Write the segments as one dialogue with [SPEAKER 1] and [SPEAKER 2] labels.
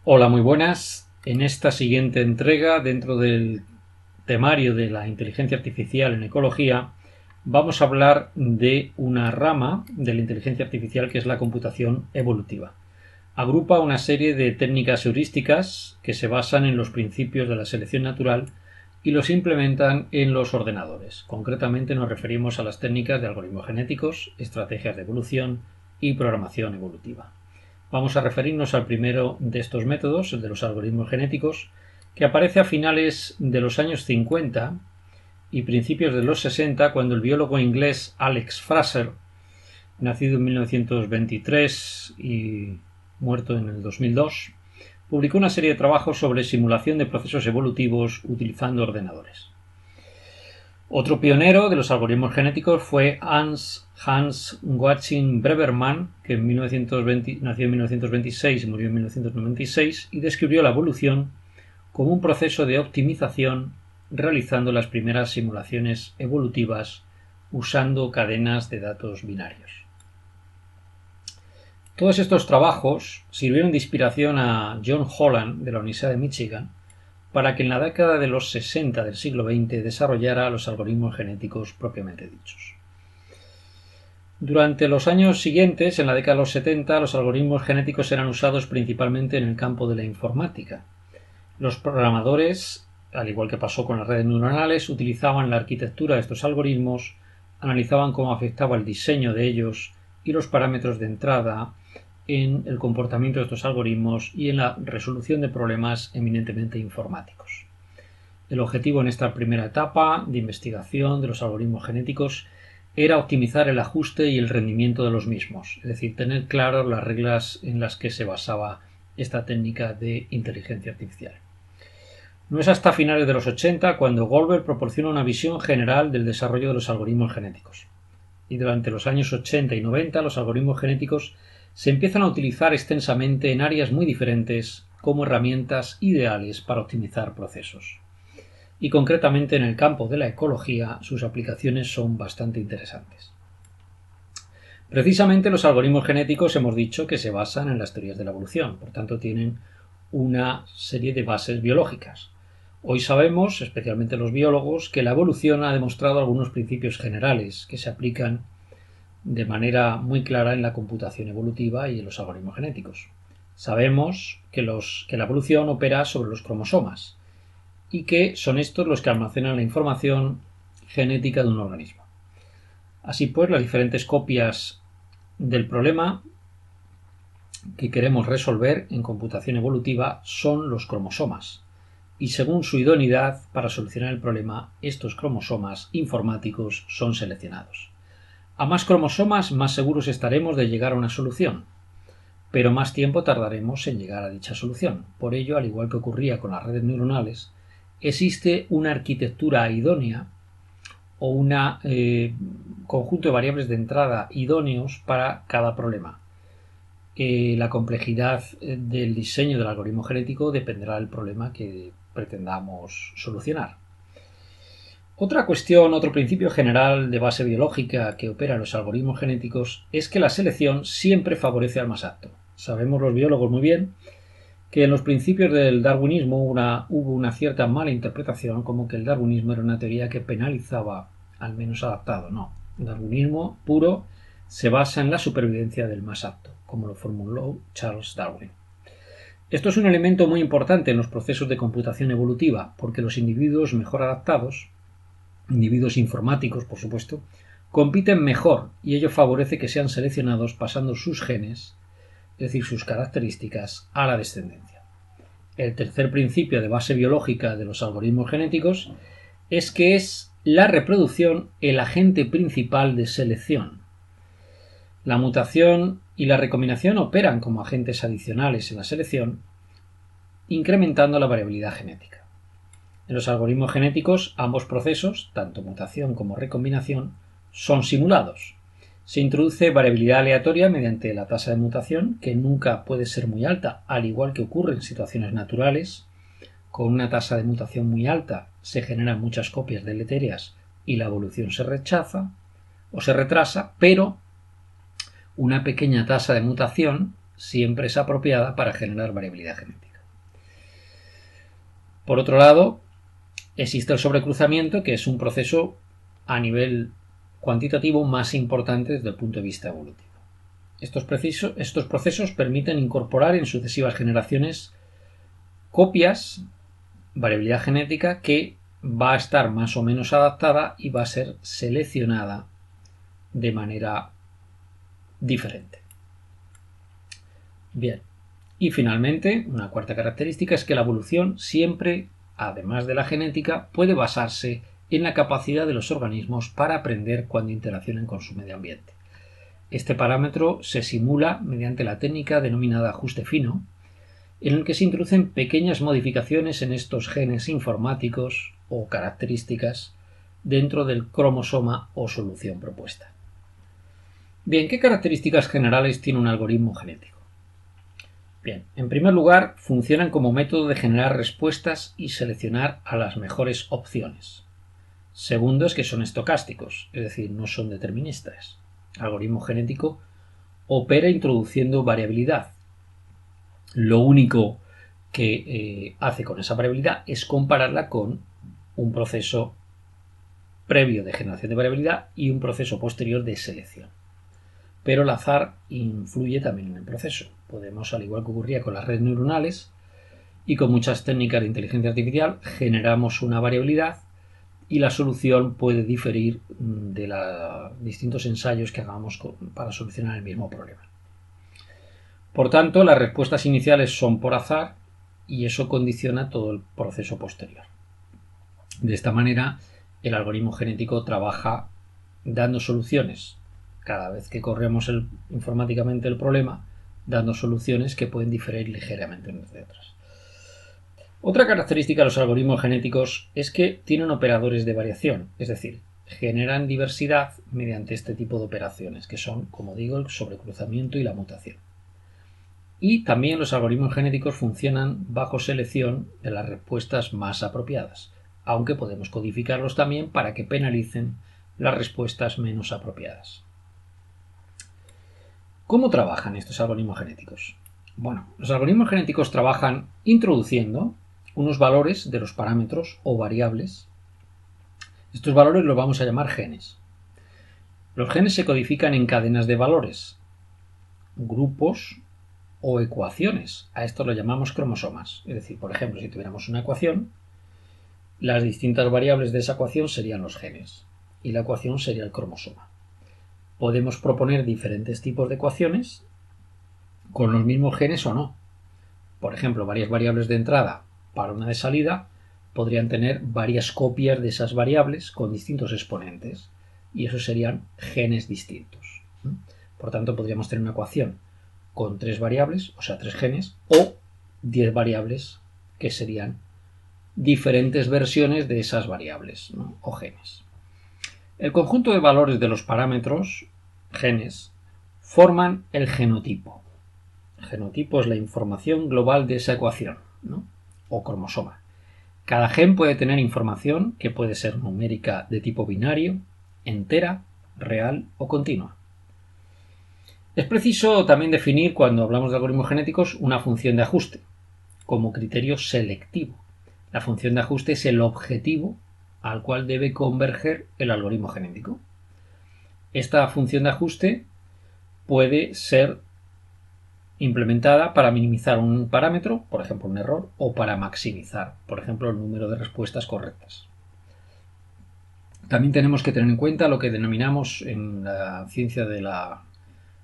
[SPEAKER 1] Hola, muy buenas. En esta siguiente entrega, dentro del temario de la inteligencia artificial en ecología, vamos a hablar de una rama de la inteligencia artificial que es la computación evolutiva. Agrupa una serie de técnicas heurísticas que se basan en los principios de la selección natural y los implementan en los ordenadores. Concretamente nos referimos a las técnicas de algoritmos genéticos, estrategias de evolución y programación evolutiva. Vamos a referirnos al primero de estos métodos, el de los algoritmos genéticos, que aparece a finales de los años 50 y principios de los 60, cuando el biólogo inglés Alex Fraser, nacido en 1923 y muerto en el 2002, publicó una serie de trabajos sobre simulación de procesos evolutivos utilizando ordenadores. Otro pionero de los algoritmos genéticos fue Hans Joachim Brewermann, que nació en 1926 y murió en 1996, y describió la evolución como un proceso de optimización realizando las primeras simulaciones evolutivas usando cadenas de datos binarios. Todos estos trabajos sirvieron de inspiración a John Holland de la Universidad de Michigan para que en la década de los 60 del siglo XX desarrollara los algoritmos genéticos propiamente dichos. Durante los años siguientes, en la década de los 70, los algoritmos genéticos eran usados principalmente en el campo de la informática. Los programadores, al igual que pasó con las redes neuronales, utilizaban la arquitectura de estos algoritmos, analizaban cómo afectaba el diseño de ellos y los parámetros de entrada en el comportamiento de estos algoritmos y en la resolución de problemas eminentemente informáticos. El objetivo en esta primera etapa de investigación de los algoritmos genéticos era optimizar el ajuste y el rendimiento de los mismos, es decir, tener claras las reglas en las que se basaba esta técnica de inteligencia artificial. No es hasta finales de los 80 cuando Goldberg proporciona una visión general del desarrollo de los algoritmos genéticos. Y durante los años 80 y 90 los algoritmos genéticos se empiezan a utilizar extensamente en áreas muy diferentes como herramientas ideales para optimizar procesos. Y concretamente en el campo de la ecología sus aplicaciones son bastante interesantes. Precisamente los algoritmos genéticos hemos dicho que se basan en las teorías de la evolución, por tanto tienen una serie de bases biológicas. Hoy sabemos, especialmente los biólogos, que la evolución ha demostrado algunos principios generales que se aplican de manera muy clara en la computación evolutiva y en los algoritmos genéticos. Sabemos que la evolución opera sobre los cromosomas y que son estos los que almacenan la información genética de un organismo. Así pues, las diferentes copias del problema que queremos resolver en computación evolutiva son los cromosomas, y según su idoneidad para solucionar el problema, estos cromosomas informáticos son seleccionados. A más cromosomas, más seguros estaremos de llegar a una solución, pero más tiempo tardaremos en llegar a dicha solución. Por ello, al igual que ocurría con las redes neuronales, existe una arquitectura idónea o un conjunto de variables de entrada idóneos para cada problema. La complejidad del diseño del algoritmo genético dependerá del problema que pretendamos solucionar. Otra cuestión, otro principio general de base biológica que opera en los algoritmos genéticos es que la selección siempre favorece al más apto. Sabemos los biólogos muy bien que en los principios del darwinismo hubo una cierta mala interpretación, como que el darwinismo era una teoría que penalizaba al menos adaptado. No, el darwinismo puro se basa en la supervivencia del más apto, como lo formuló Charles Darwin. Esto es un elemento muy importante en los procesos de computación evolutiva, porque los individuos mejor adaptados, individuos informáticos por supuesto, compiten mejor y ello favorece que sean seleccionados pasando sus genes, es decir, sus características, a la descendencia. El tercer principio de base biológica de los algoritmos genéticos es que es la reproducción el agente principal de selección. La mutación y la recombinación operan como agentes adicionales en la selección, incrementando la variabilidad genética. En los algoritmos genéticos, ambos procesos, tanto mutación como recombinación, son simulados. Se introduce variabilidad aleatoria mediante la tasa de mutación, que nunca puede ser muy alta, al igual que ocurre en situaciones naturales. Con una tasa de mutación muy alta se generan muchas copias deletéreas y la evolución se rechaza o se retrasa, pero una pequeña tasa de mutación siempre es apropiada para generar variabilidad genética. Por otro lado, existe el sobrecruzamiento, que es un proceso a nivel cuantitativo más importante desde el punto de vista evolutivo. Estos procesos permiten incorporar en sucesivas generaciones copias, variabilidad genética que va a estar más o menos adaptada y va a ser seleccionada de manera diferente. Bien, y finalmente, una cuarta característica es que la evolución siempre, además de la genética, puede basarse en la capacidad de los organismos para aprender cuando interaccionan con su medio ambiente. Este parámetro se simula mediante la técnica denominada ajuste fino, en el que se introducen pequeñas modificaciones en estos genes informáticos o características dentro del cromosoma o solución propuesta. Bien, ¿qué características generales tiene un algoritmo genético? Bien, en primer lugar, funcionan como método de generar respuestas y seleccionar a las mejores opciones. Segundo, es que son estocásticos, es decir, no son deterministas. El algoritmo genético opera introduciendo variabilidad. Lo único que hace con esa variabilidad es compararla con un proceso previo de generación de variabilidad y un proceso posterior de selección. Pero el azar influye también en el proceso. Podemos, al igual que ocurría con las redes neuronales y con muchas técnicas de inteligencia artificial, generamos una variabilidad y la solución puede diferir de los distintos ensayos que hagamos para solucionar el mismo problema. Por tanto, las respuestas iniciales son por azar y eso condiciona todo el proceso posterior. De esta manera, el algoritmo genético trabaja dando soluciones. Cada vez que corremos informáticamente el problema, dando soluciones que pueden diferir ligeramente unas de otras. Otra característica de los algoritmos genéticos es que tienen operadores de variación, es decir, generan diversidad mediante este tipo de operaciones, que son, como digo, el sobrecruzamiento y la mutación. Y también los algoritmos genéticos funcionan bajo selección de las respuestas más apropiadas, aunque podemos codificarlos también para que penalicen las respuestas menos apropiadas. ¿Cómo trabajan estos algoritmos genéticos? Bueno, los algoritmos genéticos trabajan introduciendo unos valores de los parámetros o variables. Estos valores los vamos a llamar genes. Los genes se codifican en cadenas de valores, grupos o ecuaciones. A esto lo llamamos cromosomas. Es decir, por ejemplo, si tuviéramos una ecuación, las distintas variables de esa ecuación serían los genes y la ecuación sería el cromosoma. Podemos proponer diferentes tipos de ecuaciones con los mismos genes o no. Por ejemplo, varias variables de entrada para una de salida podrían tener varias copias de esas variables con distintos exponentes y esos serían genes distintos. Por tanto, podríamos tener una ecuación con 3 variables, o sea, 3 genes, o 10 variables que serían diferentes versiones de esas variables, ¿no? O genes. El conjunto de valores de los parámetros, genes, forman el genotipo. El genotipo es la información global de esa ecuación, ¿no? O cromosoma. Cada gen puede tener información que puede ser numérica de tipo binario, entera, real o continua. Es preciso también definir, cuando hablamos de algoritmos genéticos, una función de ajuste como criterio selectivo. La función de ajuste es el objetivo al cual debe converger el algoritmo genético. Esta función de ajuste puede ser implementada para minimizar un parámetro, por ejemplo un error, o para maximizar, por ejemplo, el número de respuestas correctas. También tenemos que tener en cuenta lo que denominamos en la ciencia de la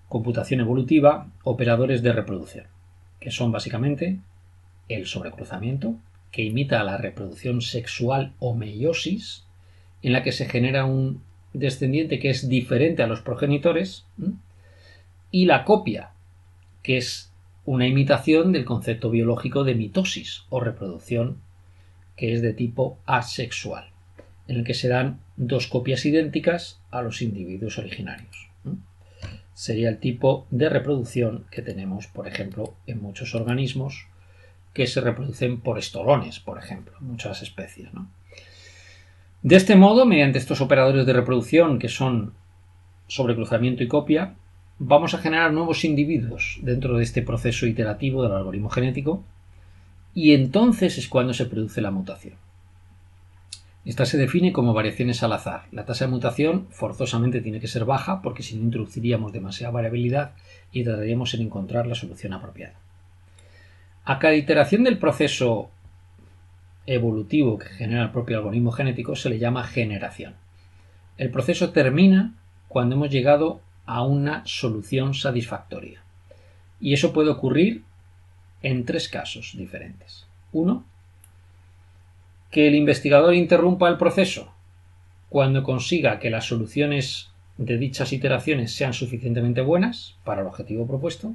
[SPEAKER 1] computación evolutiva operadores de reproducción, que son básicamente el sobrecruzamiento, que imita a la reproducción sexual o meiosis, en la que se genera un descendiente que es diferente a los progenitores, y la copia, que es una imitación del concepto biológico de mitosis o reproducción, que es de tipo asexual, en el que se dan 2 copias idénticas a los individuos originarios. Sería el tipo de reproducción que tenemos, por ejemplo, en muchos organismos que se reproducen por estolones, por ejemplo, muchas especies, ¿no? De este modo, mediante estos operadores de reproducción, que son sobrecruzamiento y copia, vamos a generar nuevos individuos dentro de este proceso iterativo del algoritmo genético y entonces es cuando se produce la mutación. Esta se define como variaciones al azar. La tasa de mutación forzosamente tiene que ser baja porque si no introduciríamos demasiada variabilidad y tardaríamos en encontrar la solución apropiada. A cada iteración del proceso evolutivo que genera el propio algoritmo genético se le llama generación. El proceso termina cuando hemos llegado a una solución satisfactoria. Y eso puede ocurrir en 3 casos diferentes. 1. Que el investigador interrumpa el proceso cuando consiga que las soluciones de dichas iteraciones sean suficientemente buenas para el objetivo propuesto.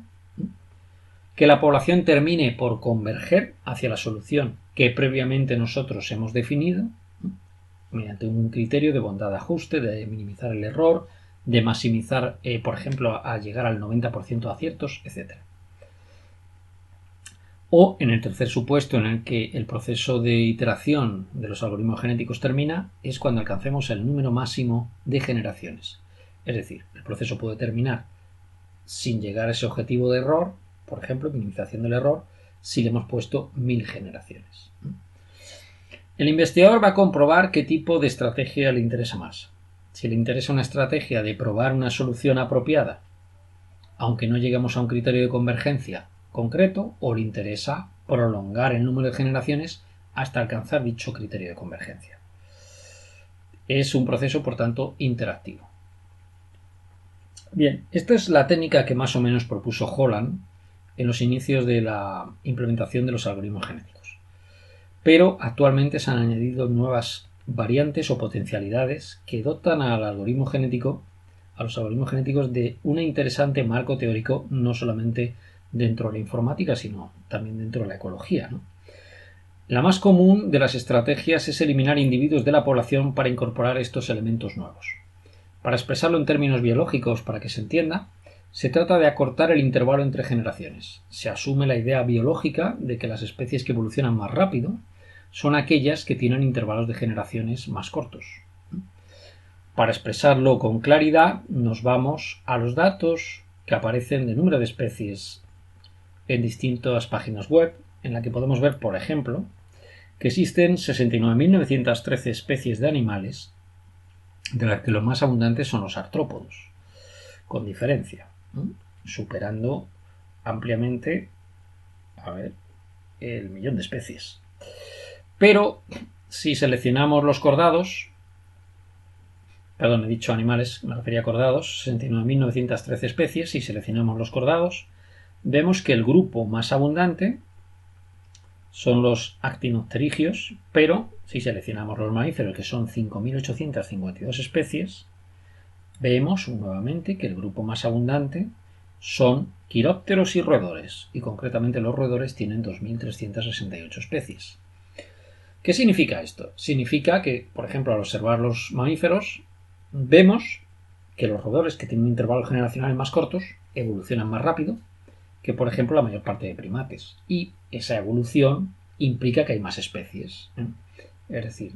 [SPEAKER 1] Que la población termine por converger hacia la solución que previamente nosotros hemos definido mediante un criterio de bondad de ajuste, de minimizar el error, de maximizar, por ejemplo, a llegar al 90% de aciertos, etc. O en el tercer supuesto en el que el proceso de iteración de los algoritmos genéticos termina, es cuando alcancemos el número máximo de generaciones. Es decir, el proceso puede terminar sin llegar a ese objetivo de error, por ejemplo, minimización del error, si le hemos puesto 1000 generaciones. El investigador va a comprobar qué tipo de estrategia le interesa más. Si le interesa una estrategia de probar una solución apropiada, aunque no lleguemos a un criterio de convergencia concreto, o le interesa prolongar el número de generaciones hasta alcanzar dicho criterio de convergencia. Es un proceso, por tanto, interactivo. Bien, esta es la técnica que más o menos propuso Holland en los inicios de la implementación de los algoritmos genéticos. Pero actualmente se han añadido nuevas variantes o potencialidades que dotan a los algoritmos genéticos de un interesante marco teórico, no solamente dentro de la informática, sino también dentro de la ecología, ¿no? La más común de las estrategias es eliminar individuos de la población para incorporar estos elementos nuevos. Para expresarlo en términos biológicos, para que se entienda, se trata de acortar el intervalo entre generaciones. Se asume la idea biológica de que las especies que evolucionan más rápido son aquellas que tienen intervalos de generaciones más cortos. Para expresarlo con claridad, nos vamos a los datos que aparecen de número de especies en distintas páginas web, en la que podemos ver, por ejemplo, que existen 69.913 especies de animales, de las que los más abundantes son los artrópodos, con diferencia, superando ampliamente el millón de especies. Pero si seleccionamos los cordados, perdón, he dicho animales, me refería a cordados, 69.913 especies, si seleccionamos los cordados, vemos que el grupo más abundante son los actinopterigios, pero si seleccionamos los mamíferos, que son 5.852 especies, vemos nuevamente que el grupo más abundante son quirópteros y roedores, y concretamente los roedores tienen 2.368 especies. ¿Qué significa esto? Significa que, por ejemplo, al observar los mamíferos, vemos que los roedores, que tienen un intervalo generacional más cortos, evolucionan más rápido que, por ejemplo, la mayor parte de primates. Y esa evolución implica que hay más especies. Es decir,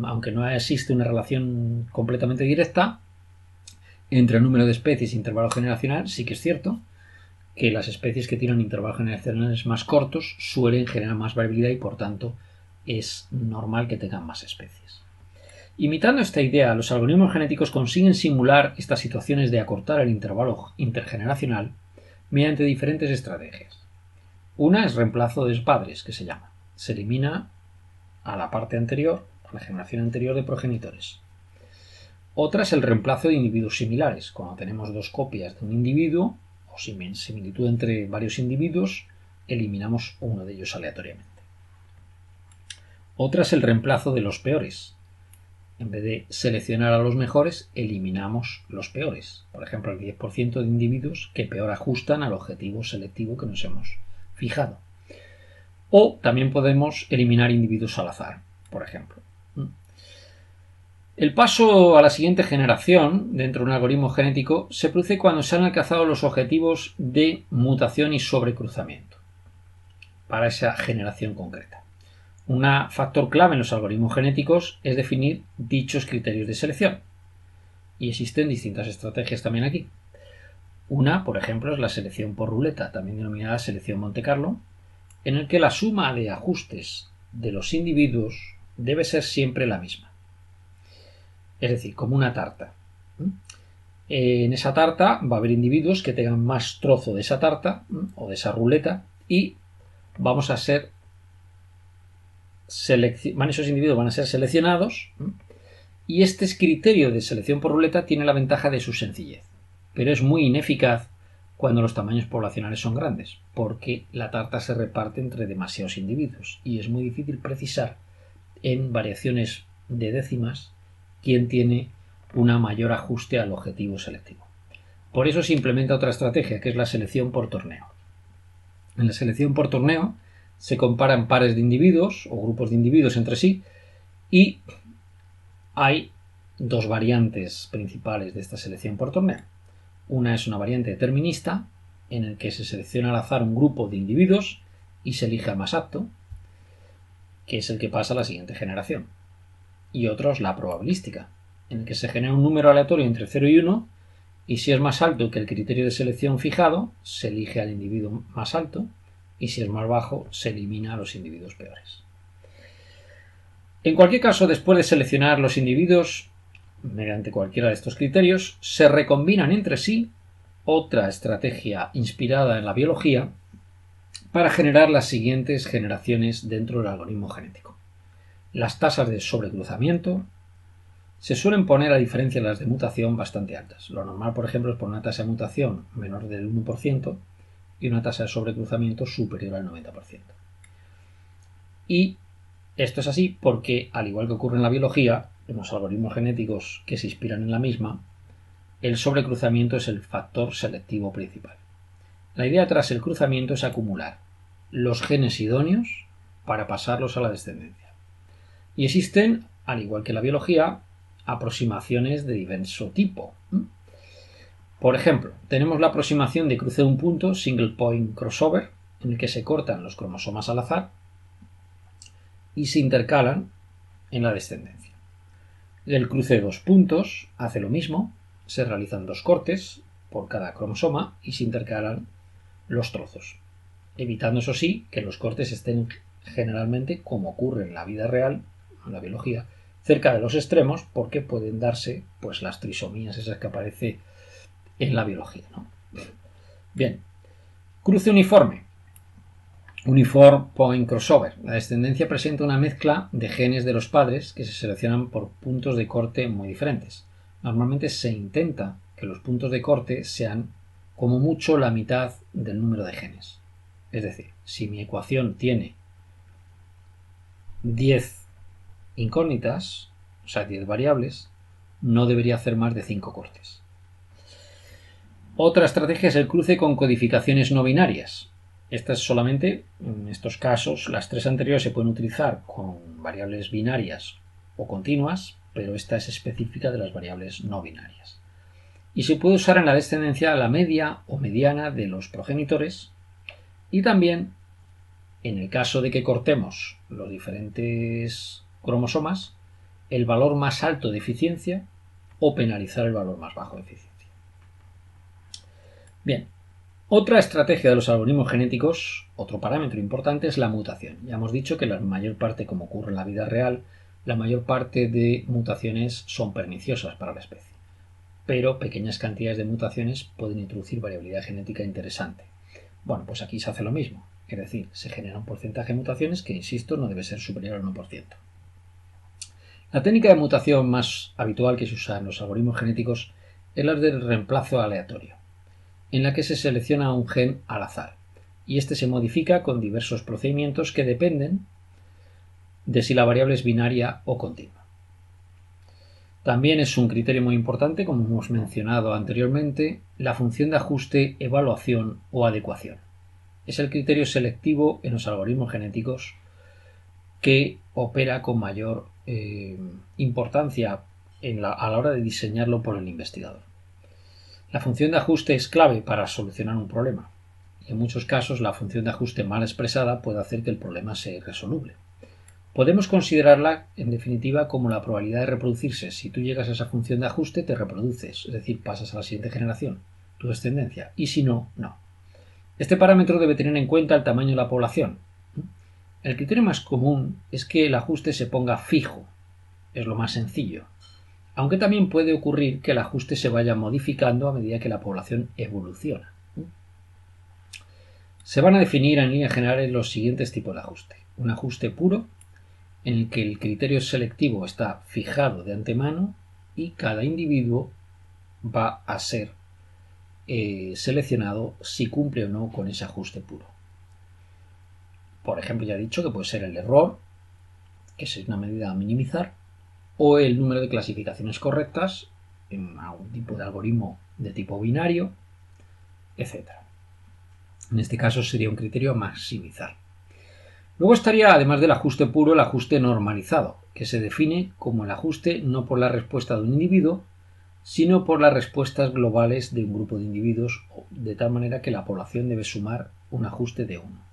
[SPEAKER 1] aunque no existe una relación completamente directa entre el número de especies e intervalo generacional, sí que es cierto que las especies que tienen intervalos generacionales más cortos suelen generar más variabilidad y, por tanto, es normal que tengan más especies. Imitando esta idea, los algoritmos genéticos consiguen simular estas situaciones de acortar el intervalo intergeneracional mediante diferentes estrategias. Una es reemplazo de padres, que se llama. Se elimina a la parte anterior, a la generación anterior de progenitores. Otra es el reemplazo de individuos similares. Cuando tenemos dos copias de un individuo o similitud entre varios individuos, eliminamos uno de ellos aleatoriamente. Otra es el reemplazo de los peores. En vez de seleccionar a los mejores, eliminamos los peores. Por ejemplo, el 10% de individuos que peor ajustan al objetivo selectivo que nos hemos fijado. O también podemos eliminar individuos al azar, por ejemplo. El paso a la siguiente generación dentro de un algoritmo genético se produce cuando se han alcanzado los objetivos de mutación y sobrecruzamiento para esa generación concreta. Un factor clave en los algoritmos genéticos es definir dichos criterios de selección. Y existen distintas estrategias también aquí. Una, por ejemplo, es la selección por ruleta, también denominada selección Monte Carlo, en el que la suma de ajustes de los individuos debe ser siempre la misma. Es decir, como una tarta. En esa tarta va a haber individuos que tengan más trozo de esa tarta o de esa ruleta y esos individuos van a ser seleccionados y este criterio de selección por ruleta tiene la ventaja de su sencillez, pero es muy ineficaz cuando los tamaños poblacionales son grandes, porque la tarta se reparte entre demasiados individuos y es muy difícil precisar en variaciones de décimas quién tiene un mayor ajuste al objetivo selectivo. Por eso se implementa otra estrategia, que es la selección por torneo. En la selección por torneo se comparan pares de individuos o grupos de individuos entre sí y hay dos variantes principales de esta selección por torneo. Una es una variante determinista, en el que se selecciona al azar un grupo de individuos y se elige al más apto, que es el que pasa a la siguiente generación. Y otra es la probabilística, en el que se genera un número aleatorio entre 0 y 1 y si es más alto que el criterio de selección fijado, se elige al individuo más alto y si es más bajo, se elimina a los individuos peores. En cualquier caso, después de seleccionar los individuos mediante cualquiera de estos criterios, se recombinan entre sí, otra estrategia inspirada en la biología, para generar las siguientes generaciones dentro del algoritmo genético. Las tasas de sobrecruzamiento se suelen poner, a diferencia de las de mutación, bastante altas. Lo normal, por ejemplo, es poner una tasa de mutación menor del 1% y una tasa de sobrecruzamiento superior al 90%. Y esto es así porque, al igual que ocurre en la biología, en los algoritmos genéticos que se inspiran en la misma, el sobrecruzamiento es el factor selectivo principal. La idea tras el cruzamiento es acumular los genes idóneos para pasarlos a la descendencia. Y existen, al igual que en la biología, aproximaciones de diverso tipo. Por ejemplo, tenemos la aproximación de cruce de un punto, single point crossover, en el que se cortan los cromosomas al azar y se intercalan en la descendencia. El cruce de dos puntos hace lo mismo, se realizan dos cortes por cada cromosoma y se intercalan los trozos, evitando, eso sí, que los cortes estén generalmente, como ocurre en la vida real, en la biología, cerca de los extremos, porque pueden darse pues las trisomías esas que aparece en la biología, ¿no? Bien, cruce uniforme. Uniform point crossover. La descendencia presenta una mezcla de genes de los padres que se seleccionan por puntos de corte muy diferentes. Normalmente se intenta que los puntos de corte sean como mucho la mitad del número de genes. Es decir, si mi ecuación tiene 10 incógnitas, o sea 10 variables, no debería hacer más de 5 cortes. Otra estrategia es el cruce con codificaciones no binarias. Estas solamente, en estos casos, las tres anteriores se pueden utilizar con variables binarias o continuas, pero esta es específica de las variables no binarias. Y se puede usar en la descendencia la media o mediana de los progenitores y también, en el caso de que cortemos los diferentes cromosomas, el valor más alto de eficiencia o penalizar el valor más bajo de eficiencia. Bien, otra estrategia de los algoritmos genéticos, otro parámetro importante, es la mutación. Ya hemos dicho que la mayor parte, como ocurre en la vida real, la mayor parte de mutaciones son perniciosas para la especie, pero pequeñas cantidades de mutaciones pueden introducir variabilidad genética interesante. Bueno, pues aquí se hace lo mismo, es decir, se genera un porcentaje de mutaciones que, insisto, no debe ser superior al 1%. La técnica de mutación más habitual que se usa en los algoritmos genéticos es la del reemplazo aleatorio, en la que se selecciona un gen al azar y este se modifica con diversos procedimientos que dependen de si la variable es binaria o continua. También es un criterio muy importante, como hemos mencionado anteriormente, la función de ajuste, evaluación o adecuación. Es el criterio selectivo en los algoritmos genéticos que opera con mayor importancia a la hora de diseñarlo por el investigador. La función de ajuste es clave para solucionar un problema y en muchos casos la función de ajuste mal expresada puede hacer que el problema sea irresoluble. Podemos considerarla, en definitiva, como la probabilidad de reproducirse. Si tú llegas a esa función de ajuste, te reproduces, es decir, pasas a la siguiente generación, tu descendencia, y si no, no. Este parámetro debe tener en cuenta el tamaño de la población, El criterio más común es que el ajuste se ponga fijo, es lo más sencillo, aunque también puede ocurrir que el ajuste se vaya modificando a medida que la población evoluciona. Se van a definir en líneas generales los siguientes tipos de ajuste. Un ajuste puro, en el que el criterio selectivo está fijado de antemano y cada individuo va a ser seleccionado si cumple o no con ese ajuste puro. Por ejemplo, ya he dicho que puede ser el error, que es una medida a minimizar, o el número de clasificaciones correctas en algún tipo de algoritmo de tipo binario, etc. En este caso sería un criterio a maximizar. Luego estaría, además del ajuste puro, el ajuste normalizado, que se define como el ajuste no por la respuesta de un individuo, sino por las respuestas globales de un grupo de individuos, de tal manera que la población debe sumar un ajuste de 1.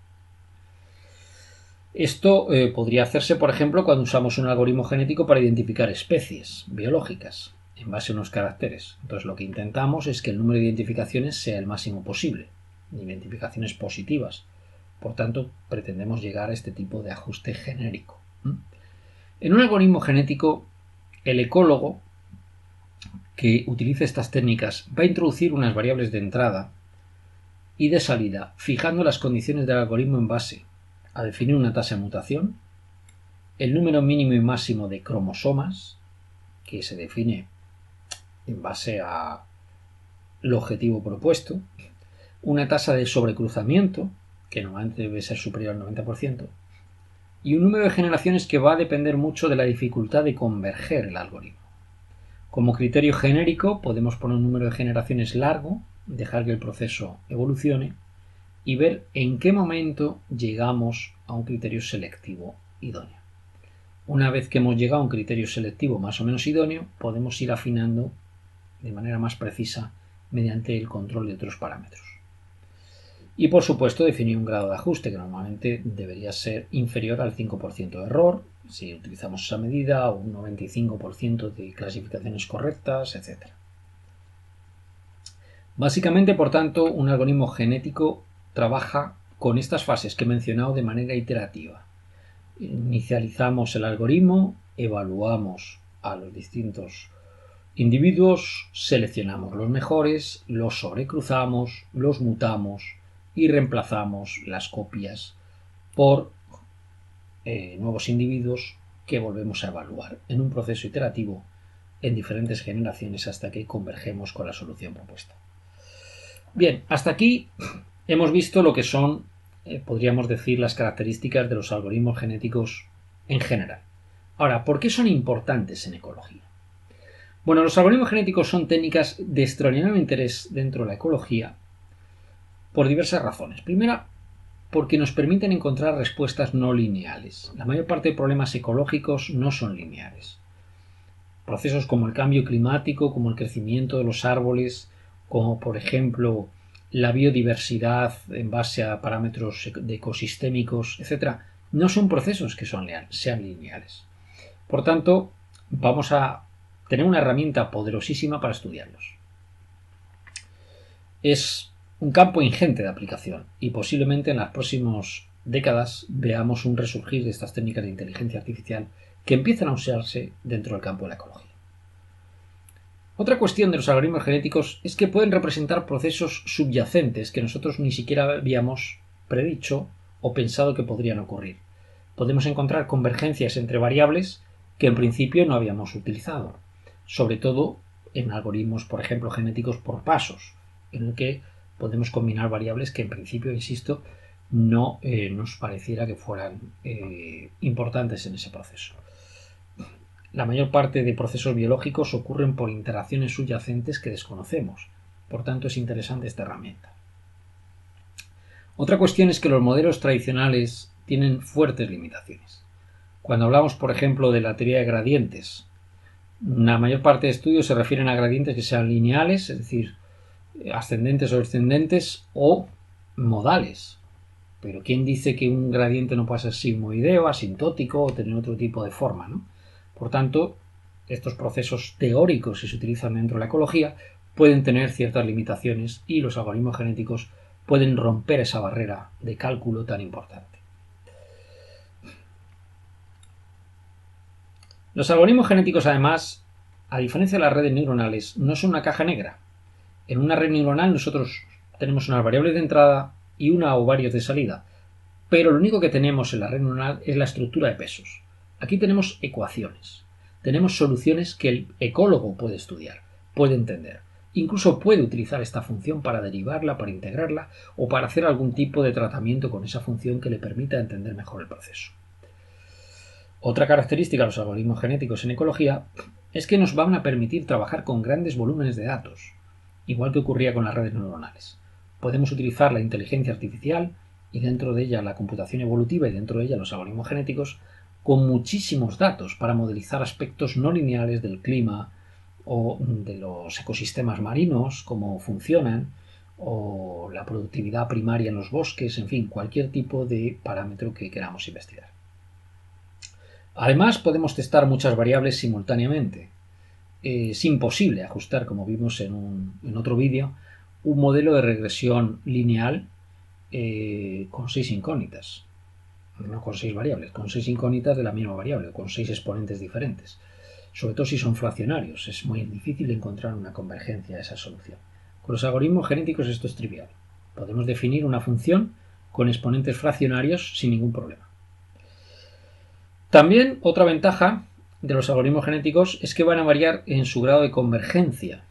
[SPEAKER 1] Esto podría hacerse, por ejemplo, cuando usamos un algoritmo genético para identificar especies biológicas en base a unos caracteres. Entonces lo que intentamos es que el número de identificaciones sea el máximo posible, identificaciones positivas. Por tanto, pretendemos llegar a este tipo de ajuste genérico. En un algoritmo genético, el ecólogo que utilice estas técnicas va a introducir unas variables de entrada y de salida, fijando las condiciones del algoritmo en base a definir una tasa de mutación, el número mínimo y máximo de cromosomas, que se define en base al objetivo propuesto, una tasa de sobrecruzamiento, que normalmente debe ser superior al 90%, y un número de generaciones que va a depender mucho de la dificultad de converger el algoritmo. Como criterio genérico podemos poner un número de generaciones largo, dejar que el proceso evolucione y ver en qué momento llegamos a un criterio selectivo idóneo. Una vez que hemos llegado a un criterio selectivo más o menos idóneo, podemos ir afinando de manera más precisa mediante el control de otros parámetros. Y por supuesto definir un grado de ajuste que normalmente debería ser inferior al 5% de error si utilizamos esa medida, o un 95% de clasificaciones correctas, etc. Básicamente, por tanto, un algoritmo genético trabaja con estas fases que he mencionado de manera iterativa. Inicializamos el algoritmo, evaluamos a los distintos individuos, seleccionamos los mejores, los sobrecruzamos, los mutamos y reemplazamos las copias por nuevos individuos que volvemos a evaluar en un proceso iterativo en diferentes generaciones hasta que convergemos con la solución propuesta. Bien, hasta aquí hemos visto lo que son, podríamos decir, las características de los algoritmos genéticos en general. Ahora, ¿por qué son importantes en ecología? Bueno, los algoritmos genéticos son técnicas de extraordinario interés dentro de la ecología por diversas razones. Primera, porque nos permiten encontrar respuestas no lineales. La mayor parte de problemas ecológicos no son lineales. Procesos como el cambio climático, como el crecimiento de los árboles, como por ejemplo la biodiversidad en base a parámetros ecosistémicos, etc., no son procesos que sean lineales. Por tanto, vamos a tener una herramienta poderosísima para estudiarlos. Es un campo ingente de aplicación y posiblemente en las próximas décadas veamos un resurgir de estas técnicas de inteligencia artificial que empiezan a usarse dentro del campo de la ecología. Otra cuestión de los algoritmos genéticos es que pueden representar procesos subyacentes que nosotros ni siquiera habíamos predicho o pensado que podrían ocurrir. Podemos encontrar convergencias entre variables que en principio no habíamos utilizado, sobre todo en algoritmos, por ejemplo, genéticos por pasos, en el que podemos combinar variables que en principio, insisto, no nos pareciera que fueran importantes en ese proceso. La mayor parte de procesos biológicos ocurren por interacciones subyacentes que desconocemos. Por tanto, es interesante esta herramienta. Otra cuestión es que los modelos tradicionales tienen fuertes limitaciones. Cuando hablamos, por ejemplo, de la teoría de gradientes, la mayor parte de estudios se refieren a gradientes que sean lineales, es decir, ascendentes o descendentes, o modales. Pero ¿quién dice que un gradiente no puede ser sigmoideo, asintótico o tener otro tipo de forma, ¿no? Por tanto, estos procesos teóricos que se utilizan dentro de la ecología pueden tener ciertas limitaciones y los algoritmos genéticos pueden romper esa barrera de cálculo tan importante. Los algoritmos genéticos, además, a diferencia de las redes neuronales, no son una caja negra. En una red neuronal nosotros tenemos unas variables de entrada y una o varios de salida, pero lo único que tenemos en la red neuronal es la estructura de pesos. Aquí tenemos ecuaciones, tenemos soluciones que el ecólogo puede estudiar, puede entender, incluso puede utilizar esta función para derivarla, para integrarla o para hacer algún tipo de tratamiento con esa función que le permita entender mejor el proceso. Otra característica de los algoritmos genéticos en ecología es que nos van a permitir trabajar con grandes volúmenes de datos, igual que ocurría con las redes neuronales. Podemos utilizar la inteligencia artificial y dentro de ella la computación evolutiva y dentro de ella los algoritmos genéticos con muchísimos datos para modelizar aspectos no lineales del clima o de los ecosistemas marinos, cómo funcionan, o la productividad primaria en los bosques, en fin, cualquier tipo de parámetro que queramos investigar. Además, podemos testar muchas variables simultáneamente. Es imposible ajustar, como vimos en otro vídeo, un modelo de regresión lineal con 6 incógnitas. No con 6 variables, con 6 incógnitas de la misma variable, con 6 exponentes diferentes. Sobre todo si son fraccionarios, es muy difícil encontrar una convergencia a esa solución. Con los algoritmos genéticos esto es trivial. Podemos definir una función con exponentes fraccionarios sin ningún problema. También otra ventaja de los algoritmos genéticos es que van a variar en su grado de convergencia.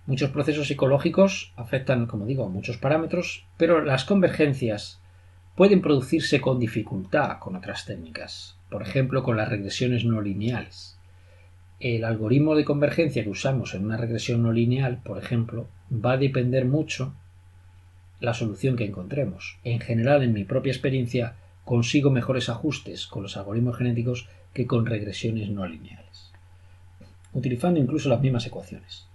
[SPEAKER 1] Muchos procesos psicológicos afectan, como digo, a muchos parámetros, pero las convergencias pueden producirse con dificultad con otras técnicas, por ejemplo con las regresiones no lineales. El algoritmo de convergencia que usamos en una regresión no lineal, por ejemplo, va a depender mucho la solución que encontremos. En general, en mi propia experiencia, consigo mejores ajustes con los algoritmos genéticos que con regresiones no lineales, utilizando incluso las mismas ecuaciones.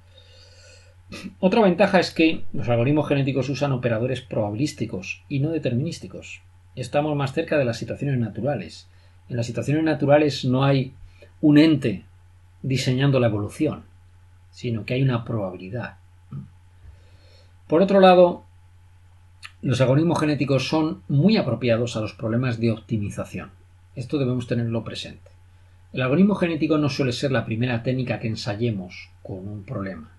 [SPEAKER 1] Otra ventaja es que los algoritmos genéticos usan operadores probabilísticos y no determinísticos. Estamos más cerca de las situaciones naturales. En las situaciones naturales no hay un ente diseñando la evolución, sino que hay una probabilidad. Por otro lado, los algoritmos genéticos son muy apropiados a los problemas de optimización. Esto debemos tenerlo presente. El algoritmo genético no suele ser la primera técnica que ensayemos con un problema,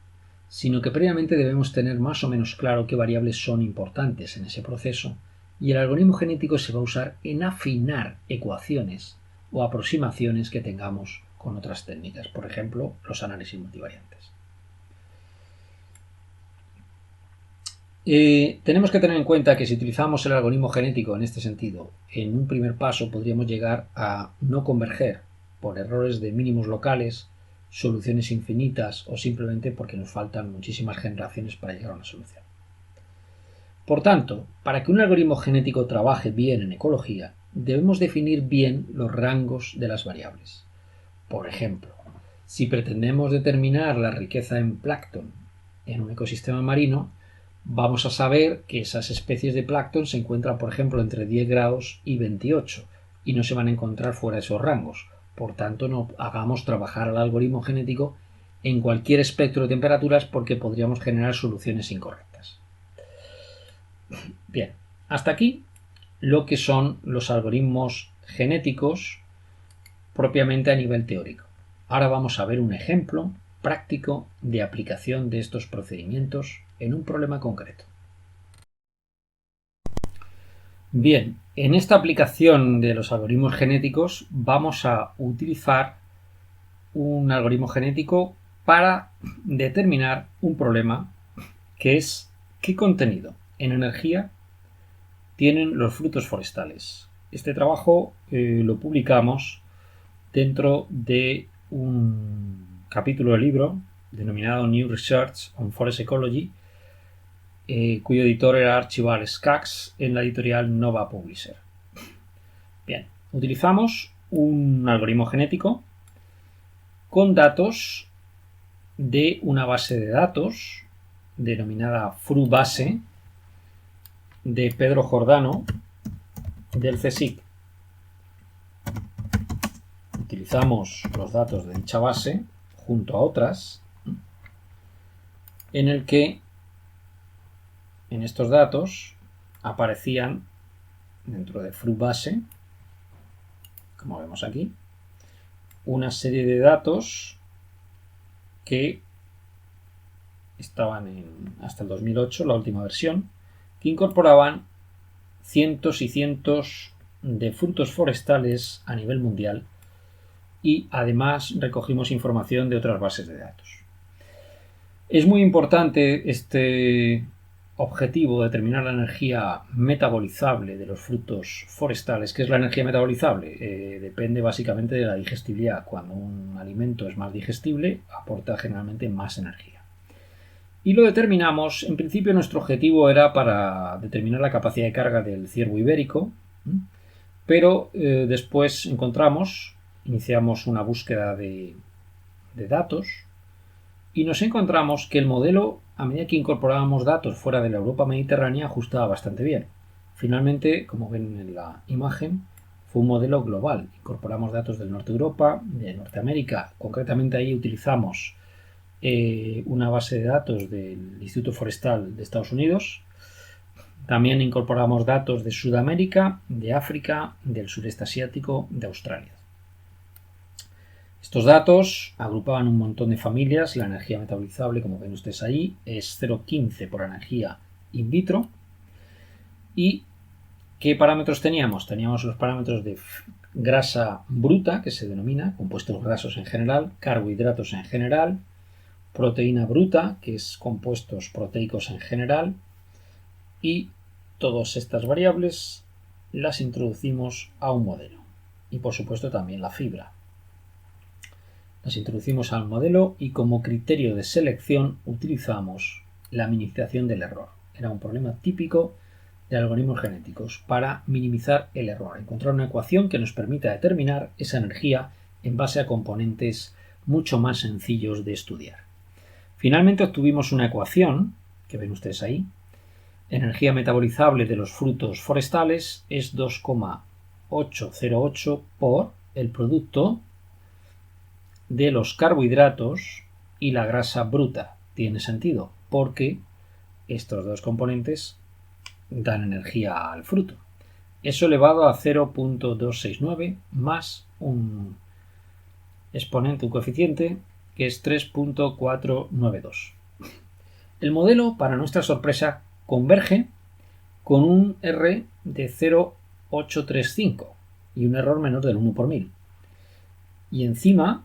[SPEAKER 1] sino que previamente debemos tener más o menos claro qué variables son importantes en ese proceso y el algoritmo genético se va a usar en afinar ecuaciones o aproximaciones que tengamos con otras técnicas, por ejemplo, los análisis multivariantes. Tenemos que tener en cuenta que si utilizamos el algoritmo genético en este sentido, en un primer paso podríamos llegar a no converger por errores de mínimos locales, soluciones infinitas o simplemente porque nos faltan muchísimas generaciones para llegar a una solución. Por tanto, para que un algoritmo genético trabaje bien en ecología, debemos definir bien los rangos de las variables. Por ejemplo, si pretendemos determinar la riqueza en plancton en un ecosistema marino, vamos a saber que esas especies de plancton se encuentran, por ejemplo, entre 10 grados y 28 y no se van a encontrar fuera de esos rangos. Por tanto, no hagamos trabajar al algoritmo genético en cualquier espectro de temperaturas porque podríamos generar soluciones incorrectas. Bien, hasta aquí lo que son los algoritmos genéticos propiamente a nivel teórico. Ahora vamos a ver un ejemplo práctico de aplicación de estos procedimientos en un problema concreto. Bien, en esta aplicación de los algoritmos genéticos vamos a utilizar un algoritmo genético para determinar un problema que es qué contenido en energía tienen los frutos forestales. Este trabajo lo publicamos dentro de un capítulo del libro denominado New Research on Forest Ecology, cuyo editor era Archibald Skaggs en la editorial Nova Publisher. Bien, utilizamos un algoritmo genético con datos de una base de datos denominada FruBase de Pedro Jordano del CSIC. Utilizamos los datos de dicha base junto a otras en el que en estos datos aparecían dentro de FruBase, como vemos aquí, una serie de datos que estaban hasta el 2008, la última versión, que incorporaban cientos y cientos de frutos forestales a nivel mundial, y además recogimos información de otras bases de datos. Es muy importante este objetivo de determinar la energía metabolizable de los frutos forestales. ¿Qué es la energía metabolizable? Depende básicamente de la digestibilidad. Cuando un alimento es más digestible, aporta generalmente más energía. Y lo determinamos, en principio nuestro objetivo era para determinar la capacidad de carga del ciervo ibérico, pero después iniciamos una búsqueda de datos, y nos encontramos que el modelo, a medida que incorporábamos datos fuera de la Europa mediterránea, ajustaba bastante bien. Finalmente, como ven en la imagen, fue un modelo global. Incorporamos datos del norte de Europa, de Norteamérica. Concretamente ahí utilizamos una base de datos del Instituto Forestal de Estados Unidos. También incorporamos datos de Sudamérica, de África, del sureste asiático, de Australia. Estos datos agrupaban un montón de familias. La energía metabolizable, como ven ustedes ahí, es 0,15 por energía in vitro. ¿Y qué parámetros teníamos? Teníamos los parámetros de grasa bruta, que se denomina, compuestos grasos en general, carbohidratos en general, proteína bruta, que es compuestos proteicos en general, y todas estas variables las introducimos a un modelo. Y por supuesto también la fibra. Las introducimos al modelo y como criterio de selección utilizamos la minimización del error. Era un problema típico de algoritmos genéticos para minimizar el error, encontrar una ecuación que nos permita determinar esa energía en base a componentes mucho más sencillos de estudiar. Finalmente obtuvimos una ecuación, que ven ustedes ahí. Energía metabolizable de los frutos forestales es 2,808 por el producto de los carbohidratos y la grasa bruta. Tiene sentido, porque estos dos componentes dan energía al fruto. Eso elevado a 0,269 más un exponente, un coeficiente, que es 3,492. El modelo, para nuestra sorpresa, converge con un R de 0,835 y un error menor del 1 por 1000. Y encima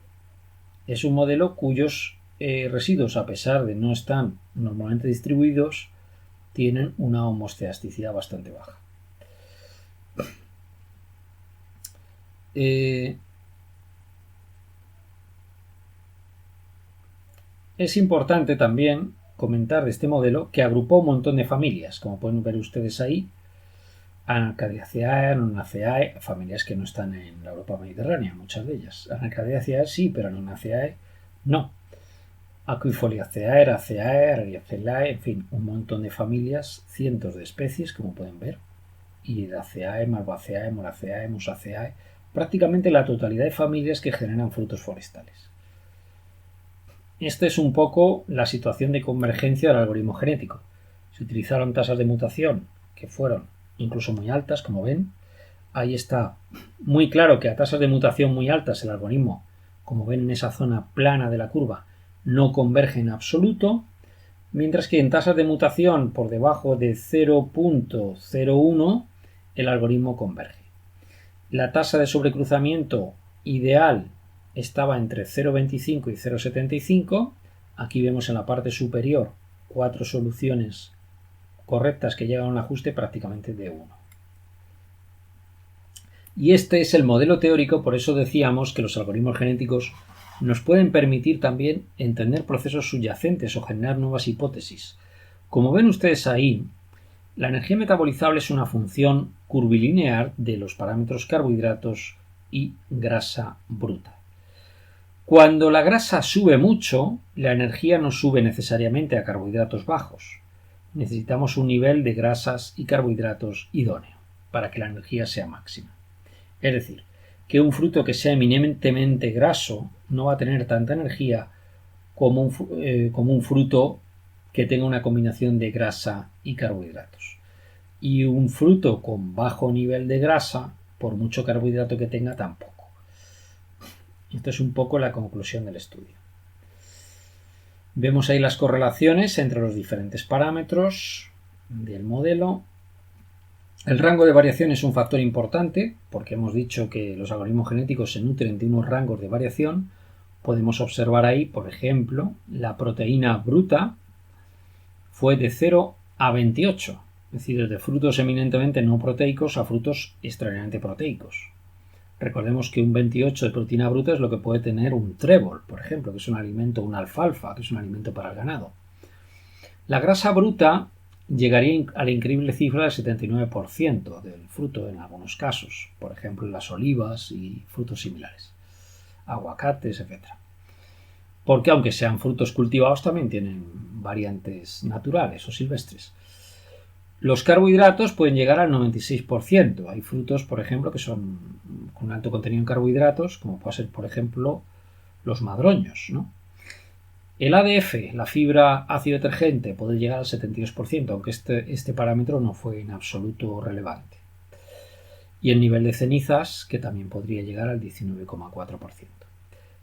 [SPEAKER 1] es un modelo cuyos residuos, a pesar de no estar normalmente distribuidos, tienen una homoceasticidad bastante baja. Es importante también comentar de este modelo que agrupó un montón de familias, como pueden ver ustedes ahí, Anacardiaceae, Anonaceae, familias que no están en la Europa mediterránea, muchas de ellas. Anacardiaceae sí, pero Anonaceae no. Aquifoliaceae, Eraceae, Arabiacelae, en fin, un montón de familias, cientos de especies, como pueden ver, Iridaceae, Malvaceae, Moraceae, Musaceae, prácticamente la totalidad de familias que generan frutos forestales. Esta es un poco la situación de convergencia del algoritmo genético. Se utilizaron tasas de mutación que fueron incluso muy altas, como ven. Ahí está muy claro que a tasas de mutación muy altas el algoritmo, como ven en esa zona plana de la curva, no converge en absoluto, mientras que en tasas de mutación por debajo de 0,01 el algoritmo converge. La tasa de sobrecruzamiento ideal estaba entre 0,25 y 0,75. Aquí vemos en la parte superior 4 soluciones correctas que llegan a un ajuste prácticamente de 1. Y este es el modelo teórico, por eso decíamos que los algoritmos genéticos nos pueden permitir también entender procesos subyacentes o generar nuevas hipótesis. Como ven ustedes ahí, la energía metabolizable es una función curvilinear de los parámetros carbohidratos y grasa bruta. Cuando la grasa sube mucho, la energía no sube necesariamente a carbohidratos bajos. Necesitamos un nivel de grasas y carbohidratos idóneo para que la energía sea máxima. Es decir, que un fruto que sea eminentemente graso no va a tener tanta energía como un fruto que tenga una combinación de grasa y carbohidratos. Y un fruto con bajo nivel de grasa, por mucho carbohidrato que tenga, tampoco. Esto es un poco la conclusión del estudio. Vemos ahí las correlaciones entre los diferentes parámetros del modelo. El rango de variación es un factor importante porque hemos dicho que los algoritmos genéticos se nutren de unos rangos de variación. Podemos observar ahí, por ejemplo, la proteína bruta fue de 0 a 28, es decir, desde frutos eminentemente no proteicos a frutos extraordinariamente proteicos. Recordemos que un 28 de proteína bruta es lo que puede tener un trébol, por ejemplo, que es un alimento, una alfalfa, que es un alimento para el ganado. La grasa bruta llegaría a la increíble cifra del 79% del fruto en algunos casos, por ejemplo en las olivas y frutos similares, aguacates, etc. Porque aunque sean frutos cultivados también tienen variantes naturales o silvestres. Los carbohidratos pueden llegar al 96%. Hay frutos, por ejemplo, que son con alto contenido en carbohidratos, como puede ser, por ejemplo, los madroños, ¿no? El ADF, la fibra ácido detergente, puede llegar al 72%, aunque este parámetro no fue en absoluto relevante. Y el nivel de cenizas, que también podría llegar al 19,4%.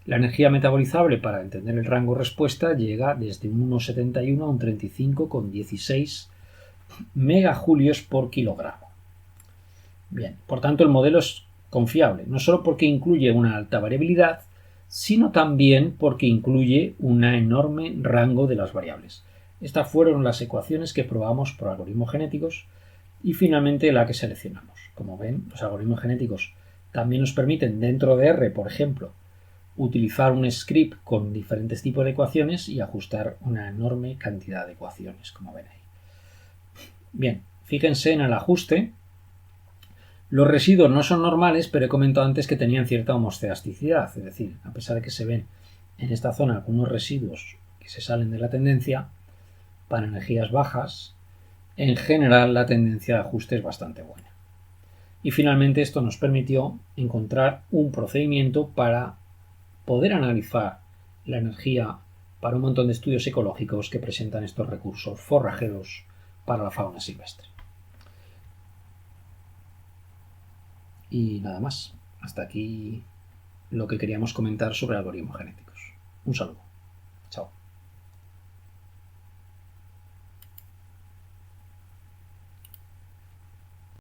[SPEAKER 1] La energía metabolizable, para entender el rango respuesta, llega desde un 1,71 a un 35,16 megajulios por kilogramo. Bien, por tanto el modelo es confiable, no solo porque incluye una alta variabilidad, sino también porque incluye un enorme rango de las variables. Estas fueron las ecuaciones que probamos por algoritmos genéticos y finalmente la que seleccionamos. Como ven, los algoritmos genéticos también nos permiten dentro de R, por ejemplo, utilizar un script con diferentes tipos de ecuaciones y ajustar una enorme cantidad de ecuaciones, como ven ahí. Bien, fíjense en el ajuste. Los residuos no son normales, pero he comentado antes que tenían cierta homoceasticidad, es decir, a pesar de que se ven en esta zona algunos residuos que se salen de la tendencia, para energías bajas, en general la tendencia de ajuste es bastante buena. Y finalmente esto nos permitió encontrar un procedimiento para poder analizar la energía para un montón de estudios ecológicos que presentan estos recursos forrajeros para la fauna silvestre. Y nada más. Hasta aquí lo que queríamos comentar sobre algoritmos genéticos. Un saludo. Chao.